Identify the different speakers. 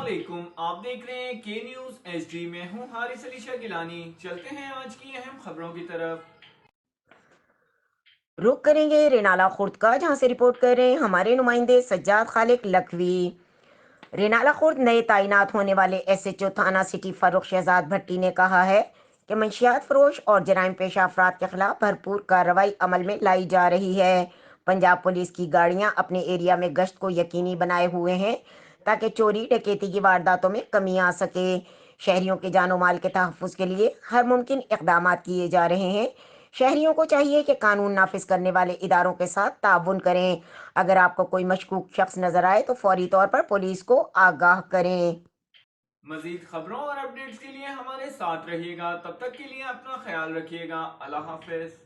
Speaker 1: वालेकुम, आप देख रहे हैं के न्यूज एचडी में हूं हारिस अली शाह गिलानी। चलते हैं आज की अहम खबरों की तरफ।
Speaker 2: रुक करेंगे रेनाला खुर्द का, जहां से रिपोर्ट कर रहे हैं हमारे नुमाइंदे सज्जाद खालिक लखवी। रेनाला खुर्द नए तैनात होने वाले एसएचओ थाना सिटी फर्रुख शहजाद भट्टी ने कहा है कि मंशियात फरोश और जराइम पेशा अफराद के खिलाफ भरपूर कार्रवाई अमल में लाई जा रही है। पंजाब पुलिस की गाड़ियां अपने एरिया में गश्त को यकीनी बनाए हुए हैं ताकि चोरी डकैती की वारदातों में कमी आ सके। शहरियों के जानो माल के तहफ़्फ़ुज़ के लिए हर मुमकिन इक़दाम किए जा रहे हैं। शहरियों को चाहिए कि कानून नाफिज करने वाले इदारों के साथ ताउन करें। अगर आपको कोई मशकूक शख्स नजर आए तो फौरी तौर पर पुलिस को आगाह करें।
Speaker 1: मजीद खबरों और अपडेट्स के लिए हमारे साथ रहिएगा। तब तक के लिए अपना ख्याल रखिएगा। अल्लाह हाफिज।